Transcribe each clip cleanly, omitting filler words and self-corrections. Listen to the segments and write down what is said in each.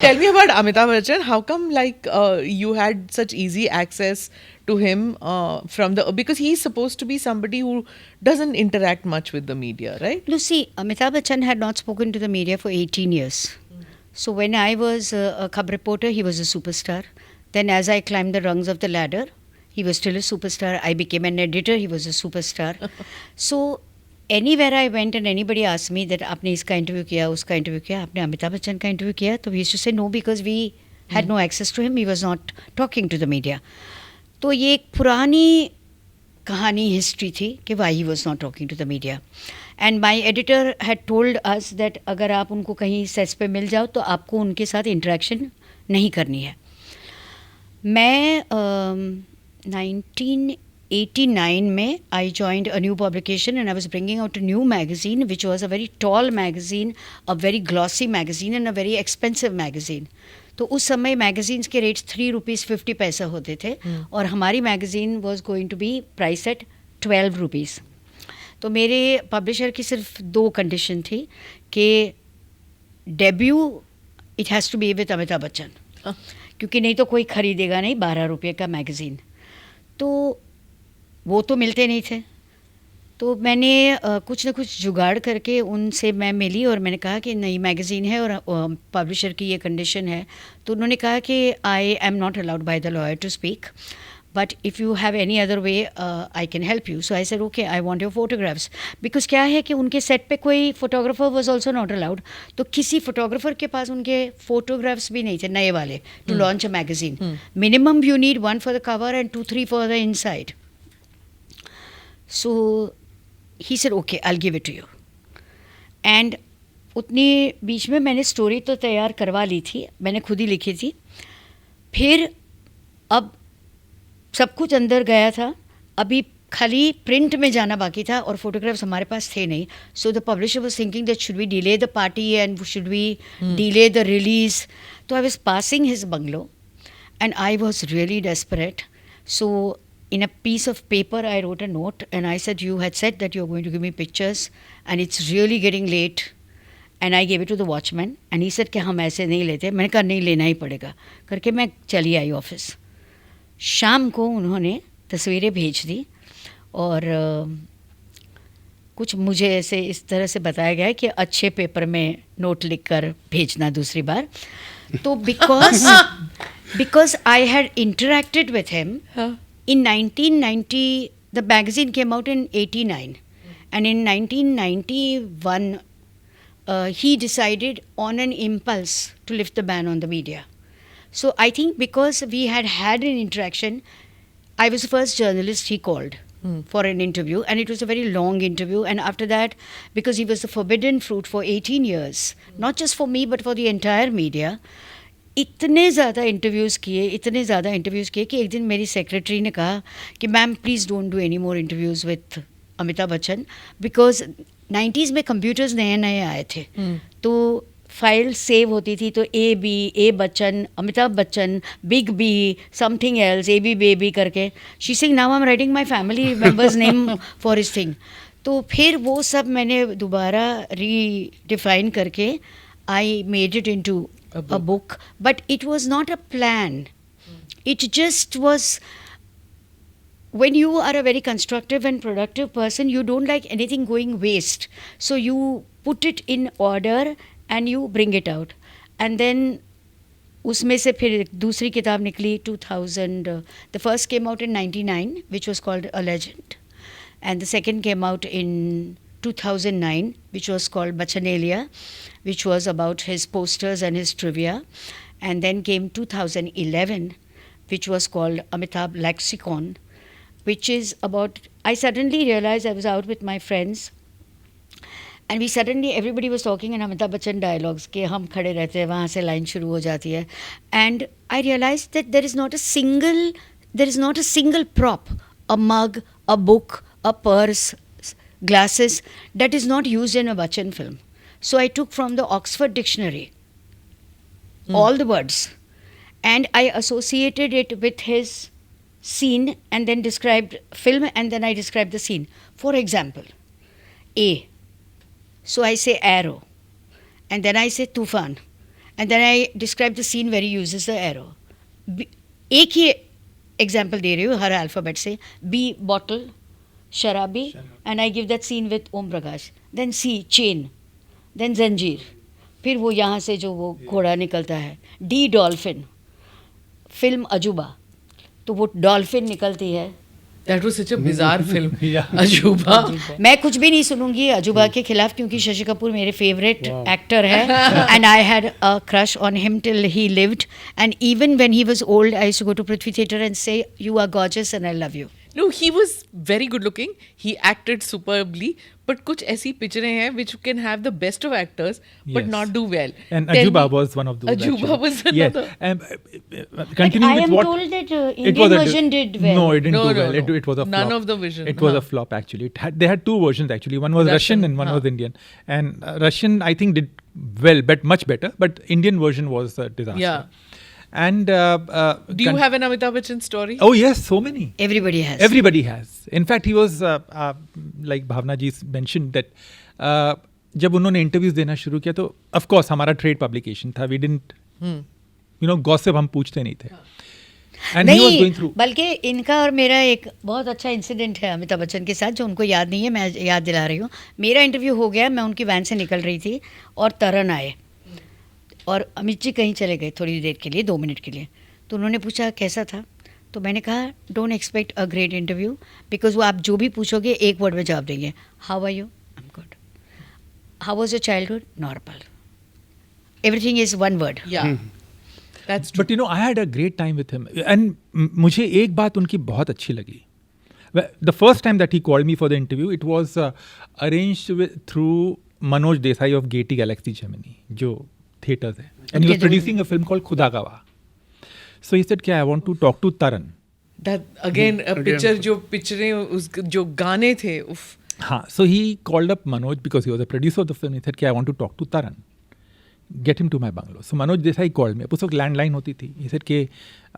tell me about Amitabh Bachchan. How come you had such easy access to him from the because he's supposed to be somebody who doesn't interact much with the media, right? Lucy, Amitabh Bachchan had not spoken to the media for 18 years. So when I was a cub reporter, he was a superstar. Then as I climbed the rungs of the ladder, he was still a superstar. I became an editor, he was a superstar. So anywhere I went and anybody asked me that आपने इसका interview किया, उसका interview किया, आपने अमिताभ बच्चन का interview किया, तो we used to say no because we had no access to him. He was not talking to the media. तो ये एक पुरानी कहानी हिस्ट्री थी कि why he was not talking to the media. And my editor had told us that अगर आप उनको कहीं सेट्स पे मिल जाओ तो आपको उनके साथ इंटरेक्शन नहीं करनी है. मैं 1989 में I joined a new publication and I was bringing out a new magazine which was a very tall magazine, a very glossy magazine and a very expensive magazine. तो उस समय मैगजीन्स के रेट्स ₹3.50 होते थे और हमारी magazine was going to be price at ₹12. तो मेरे पब्लिशर की सिर्फ 2 कंडीशन थी कि debut it has to be with Amitabh Bachchan, क्योंकि नहीं तो कोई ख़रीदेगा नहीं ₹12 का मैगज़ीन. तो वो तो मिलते नहीं थे. तो मैंने कुछ ना कुछ जुगाड़ करके उनसे मैं मिली और मैंने कहा कि नई मैगज़ीन है और पब्लिशर की ये कंडीशन है. तो उन्होंने कहा कि I am not allowed by the lawyer to speak, but if you have any other way I can help you. So I said okay, I want your photographs. Because क्या है कि उनके सेट पे कोई photographer was also not allowed. तो किसी photographer के पास उनके फोटोग्राफ्स भी नहीं थे नए वाले to launch a magazine. Minimum you need 1 for the cover and 2-3 for the inside. So he said okay, I'll give it to you. and उतनी बीच में मैंने स्टोरी तो तैयार करवा ली थी, मैंने खुद ही लिखी थी. फिर अब सब कुछ अंदर गया था, अभी खाली प्रिंट में जाना बाकी था और फोटोग्राफ्स हमारे पास थे नहीं. So the publisher was thinking that should we delay the party and should we delay the release. तो I was passing his bungalow and I was really desperate. So in a piece of paper I wrote a note and I said, you had said that you're going to give me pictures and it's really getting late. And I gave it to the watchman and he said कि हम ऐसे नहीं लेते. मैंने कहा नहीं, लेना ही पड़ेगा करके मैं चली आई ऑफिस. शाम को उन्होंने तस्वीरें भेज दी और कुछ मुझे ऐसे इस तरह से बताया गया कि अच्छे पेपर में नोट लिख कर भेजना दूसरी बार. तो because I had interacted with him in 1990, the magazine came out in 89 and in 1991 he decided on an impulse to lift the ban on the media. So I think because we had an interaction, I was the first journalist he called for an interview, and it was a very long interview. And after that, because he was the forbidden fruit for 18 years, not just for me but for the entire media, इतने ज़्यादा interviews किए कि एक दिन मेरी secretary ने कहा कि ma'am please don't do any more interviews with Amitabh Bachchan, because 90s में कंप्यूटर्स नए नए आए थे. तो फाइल सेव होती थी तो A Bachchan, Amitabh Bachchan, big B, something else, A B baby करके. She sing now I am writing my family members name for his thing. तो फिर वो सब मैंने दोबारा रीडिफाइन करके I made it into a book, but it was not a plan. It just was, when you are a very constructive and productive person, you don't like anything going waste, so you put it in order and you bring it out. And then उसमें से फिर दूसरी किताब निकली 2000. The first came out in 99 which was called A Legend, and the second came out in 2009 which was called Bachanalia, which was about his posters and his trivia. And then came 2011 which was called Amitabh Lexicon, which is about, I suddenly realized I was out with my friends and we suddenly everybody was talking in Amitabh Bachchan dialogues कि हम खड़े रहते हैं वहाँ से line शुरू हो जाती है. And I realized that there is not a single prop, a mug, a book, a purse, glasses, that is not used in a Bachchan film. So I took from the Oxford Dictionary all the words and I associated it with his scene and then described film and then I described the scene. For example, A. So I say arrow and then I say tufan and then I describe the scene where he uses the arrow. एक ही example दे रही हूँ हर alphabet से. B bottle, शराबी, and I give that scene with Om Prakash. Then C chain, then जंजीर. फिर वो यहाँ से जो वो घोड़ा निकलता है. D dolphin. फिल्म अजूबा. तो वो डॉल्फिन निकलती है. That was such a bizarre film. Yeah. Ajuba. मैं कुछ भी नहीं सुनूंगी अजूबा के खिलाफ क्योंकि शशि कपूर मेरे फेवरेट एक्टर है and I had a crush on him till he lived and even when he was old I used to go to Prithvi theatre and say you are gorgeous and I love you. No, he was very good looking. He acted superbly. But कुछ ऐसी पिक्चरें हैं which can have the best of actors but Yes. not do well. And Tell Ajuba me- was one of those. Ajuba actually. was Yes. another. Continuing I with am what told that it Indian was a version did well. No, it didn't No, do no, well. no. It was a flop. None of the version. It was Huh. a flop actually. They had two versions actually. One was Russian and one was Indian. And Russian I think did well, but much better. But Indian version was a disaster. Yeah. And Do you have an Amitabh Bachchan story? Oh yes, so many. Everybody has. Everybody has. In fact, he was like Bhavna ji mentioned that जब उन्होंने interviews देना शुरू किया तो of course हमारा trade publication था. We didn't gossip हम पूछते नहीं थे. And he was going नहीं through. बल्कि इनका और मेरा एक बहुत अच्छा इंसिडेंट है अमिताभ बच्चन के साथ जो उनको याद नहीं है. मैं याद दिला रही हूँ. मेरा इंटरव्यू हो गया. मैं उनकी वैन से निकल रही थी और तरन आए और अमित जी कहीं चले गए थोड़ी देर के लिए 2 मिनट के लिए. तो उन्होंने पूछा कैसा था. तो मैंने कहा don't expect a great interview because वो आप जो भी पूछोगे एक वर्ड में जवाब देंगे. How are you. I am good. How was your childhood. Normal. Everything is one word. Yeah. That's true. But I had a great time with him. And मुझे एक बात उनकी बहुत अच्छी लगी. The first time that he called me for the interview, it was arranged through Manoj Desai of Gaiety Galaxy Gemini, जो theatres है. And he was producing a film called Khuda Gawah. So he said, I want to talk to Taran. That again a picture जो पिक्चरें उस जो गाने थे उफ. हाँ, so he called up Manoj because he was a producer of the film. He said, I want to talk to Taran. Get him to my bungalow. So Manoj Desai called me. उस वक्त landline होती थी. He said कि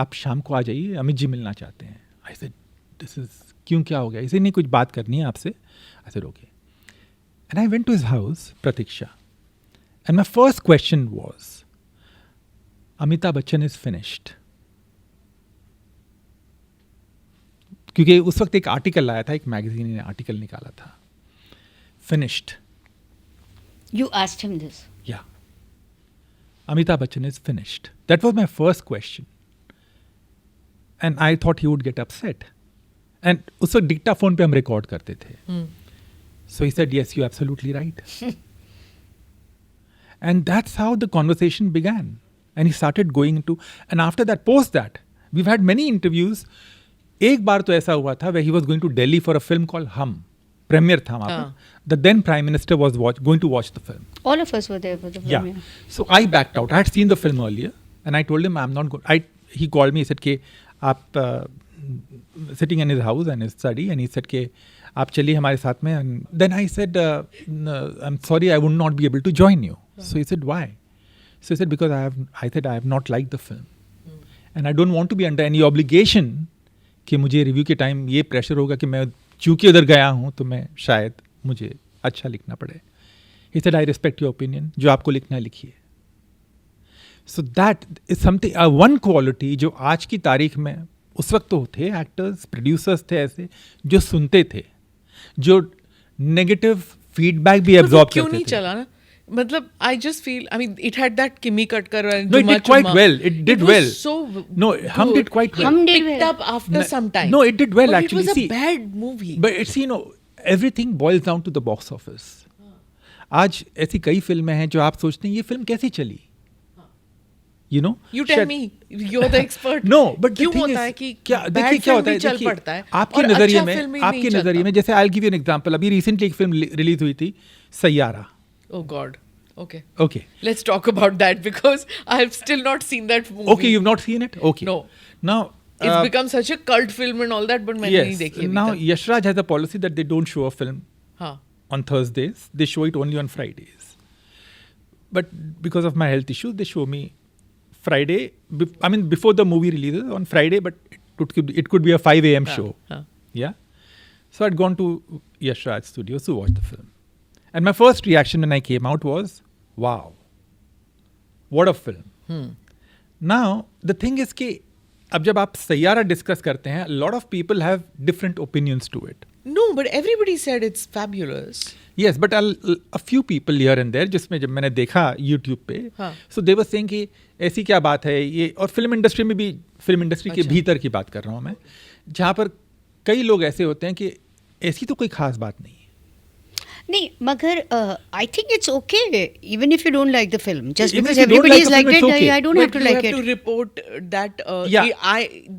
आप शाम को आ जाइए, अमित जी मिलना चाहते हैं. I said, this is क्यों क्या हो गया. He said नहीं कुछ बात करनी है आपसे. I said okay. And I went to his house, Pratiksha. And my first question was, Amitabh Bachchan is finished. क्योंकि उस वक्त एक आर्टिकल आया था, एक मैगजीन ने आर्टिकल निकाला था. Finished. You asked him this. Yeah. Amitabh Bachchan is finished. That was my first question. And I thought he would get upset. And उस वक्त dictaphone पे हम record करते थे. So he said, yes, you're absolutely right. And that's how the conversation began. And he started going into, and after that, post that, we've had many interviews. एक बार तो ऐसा हुआ था where he was going to Delhi for a film called Hum. Premiere था वहाँ पर. The then Prime Minister was going to watch the film. All of us were there for the Yeah. premiere. So I backed out. I had seen the film earlier, and I told him I'm not going. He called me. He said, "Ke, आप sitting in his house and his study," and he said, "Ke, आप चलिए हमारे साथ में." And then I said, no, "I'm sorry, I would not be able to join you." So he said, "Why?" So he said, "Because I said I have not liked the film, and I don't want to be under any obligation कि मुझे review के time ये pressure होगा कि मैं चूँकि उधर गया हूँ तो मैं शायद मुझे अच्छा लिखना पड़े." He said, I respect your opinion. जो आपको लिखना है लिखिए. So that is something, one quality जो आज की तारीख में उस वक्त तो थे एक्टर्स, प्रोड्यूसर्स थे ऐसे जो सुनते थे, जो नेगेटिव फीडबैक भी एब्जॉर्ब करते थे. क्यों नहीं चला ना. मतलब I just feel, I mean, it had that Kimi Katkar and No, it did quite well. It did was well. So No, Hum good. did quite well. Hum did Picked well. up after some time. No, it did well but actually. It was See, a bad movie. But it's, everything boils down to the box office. आज ऐसी कई फिल्में हैं जो आप सोचते हैं ये फिल्म कैसे चली. You tell शायद- me, you're the expert. No, but the क्यों thing होता is, है कि क्या bad देखिए क्या film होता है, भी चल देखिए, पड़ता है आपके और नजरिए अच्छा में, film ही आपके नहीं नजरिए चलता. में, जैसे I'll give you an example. अभी रिसेंटली एक फिल्म रिलीज हुई थी, Saiyaara. Oh God. Okay. Okay. Let's talk about that because I've still not seen that movie. Okay, you've not seen it? Okay. No. Now, It's become such a cult film and all that, but मैंने नहीं yes. देखी अभी Now, तक. Yashraj has a policy that they don't show a film हाँ. on Thursdays. They show it only on Fridays. But because of my health issues, they show me Friday. I mean, before the movie releases on Friday, but it could be a 5 a.m. show. Yeah. So I'd gone to Yashraj Studios to watch the film. And my first reaction when I came out was, wow. what a film. Now the thing is कि अब जब आप Saiyaara discuss करते हैं, a lot of people have different opinions to it. No, but everybody said it's fabulous. Yes, but a few people here and there, जिसमें जब मैंने देखा YouTube पे, so they were saying कि ऐसी क्या बात है ये, और फिल्म इंडस्ट्री में भी, फिल्म इंडस्ट्री के भीतर की बात कर रहा हूँ मैं, जहाँ पर कई लोग ऐसे होते हैं कि ऐसी तो कोई खास बात नहीं है. नहीं, मगर I think it's okay even if you don't like the film. Just Even because if you don't everybody like has the film, liked it's it, okay. I don't But have to you like have it. to report that Yeah.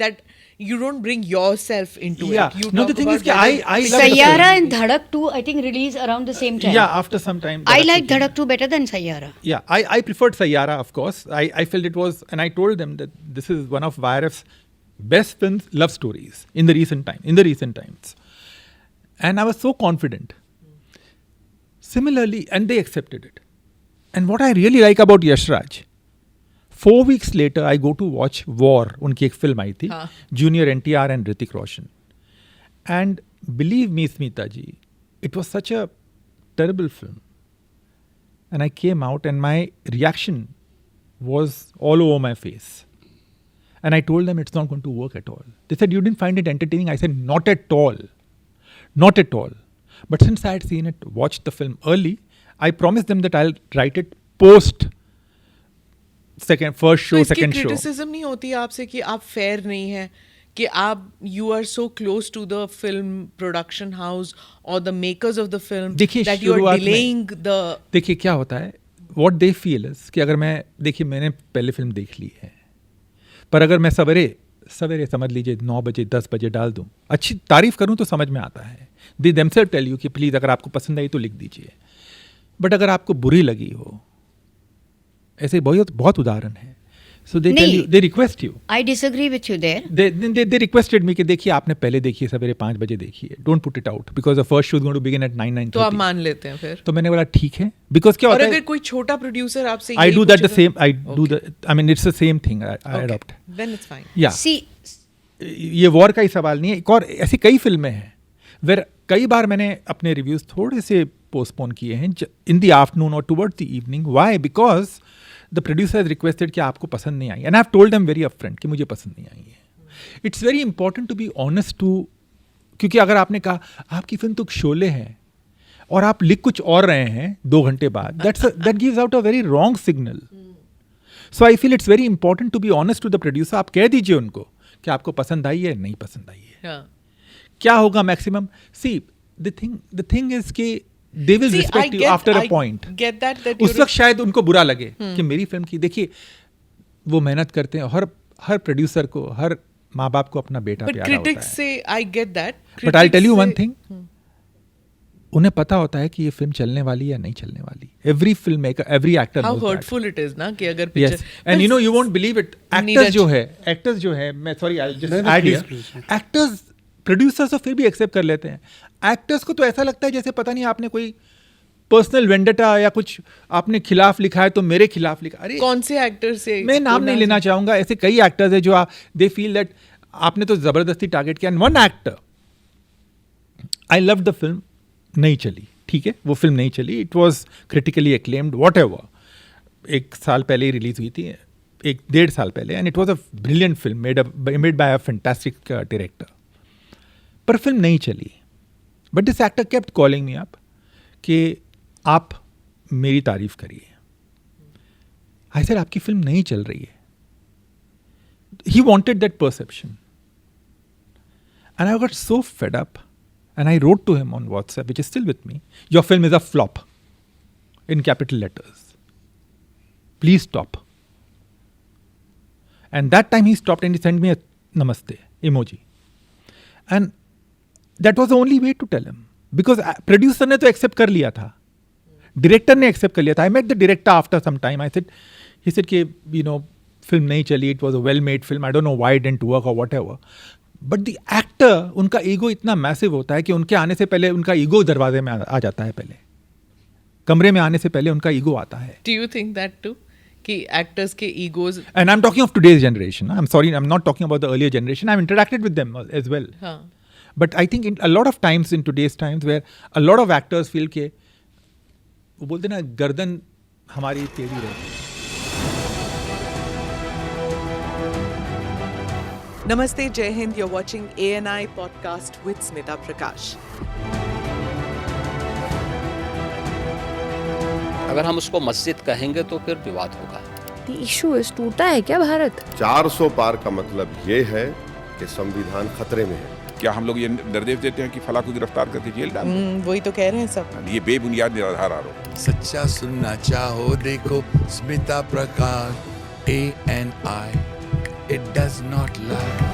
that you don't bring yourself into Yeah. it. You No, the talk thing is about कि whether I it's love the Sayyara film. and Dhadak 2 I think released around the same time. Yeah, after some time. I Dhadak like came. Dhadak 2 better than Sayyara. Yeah, I preferred Sayyara, of course. I felt it was, and I told them that this is one of YRF's best films, love stories in the recent times. And I was so confident. Similarly, and they accepted it. And what I really like about Yash Raj, 4 weeks later, I go to watch War. उनकी एक film आई थी, Junior NTR and Hrithik Roshan. And believe me, Smita ji, it was such a terrible film. And I came out and my reaction was all over my face. And I told them it's not going to work at all. They said, you didn't find it entertaining? I said, not at all. Not at all. But since I had seen it, watched the film early, I promised them that I'll write it post first show, तो second इसकी show. criticism नहीं होती आपसे कि आप fair नहीं है, कि आप you are so close to the film production house or the makers of the film देखिए, that you are शुरुआत में- delaying the. देखिए क्या होता है, what they feel is कि अगर मैं, देखिए मैंने पहले फिल्म देख ली है, पर अगर मैं सवेरे समझ लीजिए 9 बजे 10 बजे डाल दूं, अच्छी तारीफ करूं तो समझ में आता है. दे themselves टेल यू कि प्लीज़ अगर आपको पसंद आई तो लिख दीजिए. बट अगर आपको बुरी लगी हो, ऐसे बहुत उदाहरण है. So they tell you, they request you. I disagree with you there. They requested me कि देखिए आपने पहले देखिए, सवेरे 5 बजे देखिए, don't put it out because the first show is going to begin at 9:30. तो आप मान लेते हैं फिर. तो मैंने बोला ठीक है, बिकॉज क्या और होता अगर है, कोई छोटा प्रोड्यूसर आपसे I यही do that the पूछेगा- same. I mean it's the same thing. I adopt. Then it's fine. Yeah. See, ये वॉर का ही सवाल नहीं है. एक और ऐसी कई फिल्में हैं वेर कई बार मैंने अपने रिव्यूज थोड़े से पोस्टपोन किए हैं इन द आफ्टरनून और towards the evening. Why? Because the producer has requested कि आपको पसंद नहीं आई, and I have told them very upfront कि मुझे पसंद नहीं आई है. It's very important to be honest to, क्योंकि अगर आपने कहा आपकी फिल्म तो शोले है और आप लिख कुछ और रहे हैं 2 घंटे बाद, that gives out a very wrong signal. So I feel it's very important to be honest to the producer. आप कह दीजिए उनको कि आपको पसंद आई है, नहीं पसंद आई है. हाँ. क्या होगा maximum? See the thing is कि they will See, respect I you get- after a I point. get that उस you're- वक्त शायद उनको बुरा लगे कि मेरी फिल्म की, देखिए वो मेहनत करते हैं, हर प्रोड्यूसर को, हर माँ बाप को अपना बेटा But प्यारा होता critics है. say, I get that. But I tell you one Critics thing, उन्हें पता होता है कि ये फिल्म चलने वाली है या नहीं चलने वाली. Every film maker, every actor say how knows that. hurtful it is ना कि अगर Yes, picture. and But you know, you won't believe it. Neeraj- actors जो है, मैं सॉरी आई जस्ट नहीं, add please, here. please. Actors producers तो फिर भी एक्सेप्ट कर लेते हैं. एक्टर्स को तो ऐसा लगता है जैसे पता नहीं आपने कोई पर्सनल वेंडेटा या कुछ आपने खिलाफ लिखा है तो मेरे खिलाफ लिखा. अरे कौन से एक्टर से? मैं नाम नहीं लेना चाहूंगा, ऐसे कई एक्टर्स हैं जो दे फील दैट आपने तो जबरदस्ती टारगेट किया. And one actor, I love the film, नहीं चली, ठीक है, वो फिल्म नहीं चली. It was critically acclaimed, what ever. 1 साल पहले ही रिलीज हुई थी, 1-1.5 साल पहले, and it was a brilliant film made by a fantastic director. पर फिल्म नहीं चली. But this actor kept calling me up कि आप मेरी तारीफ करिए. आई सेड आपकी फिल्म नहीं चल रही है. He wanted that perception and I got so fed up and I wrote to him on WhatsApp, which is still with me, your film is a flop, in capital letters. Please stop. And that time he stopped and he sent me a namaste emoji. And that was the only way to tell him. Because producer ने तो accept कर लिया था. Director ने accept कर लिया था. I met the director after some time. He said कि, you know, film नहीं चली, it was a well-made film. I don't know why it didn't work or whatever. But the actor, उनका ego इतना massive होता है कि उनके आने से पहले उनका ईगो दरवाजे में आ जाता है. पहले कमरे में आने से पहले उनका ईगो आता है. Do you think that too? कि एक्टर्स के egos. And I am talking of today's generation. I am sorry, I am not talking about the earlier generation. I am interacted with them as well. हाँ. But I think in a lot of times in today's times where a lot of actors feel के वो बोलते ना गर्दन हमारी टेढ़ी रहती है. Namaste, Jai Hind. You're watching ANI podcast with Smita Prakash. अगर हम उसको मस्जिद कहेंगे तो फिर विवाद होगा। The issue is टूटा है क्या भारत? 400 पार का मतलब ये है कि संविधान खतरे में है। क्या हम लोग ये निर्देश देते हैं कि फला को गिरफ्तार करके जेल डाल दें? वही तो कह रहे हैं सब। ये बेबुनियाद निराधार आरोप। सच्चा सुनना चाहो देखो स्मिता प्रकाश ANI, it does not lie.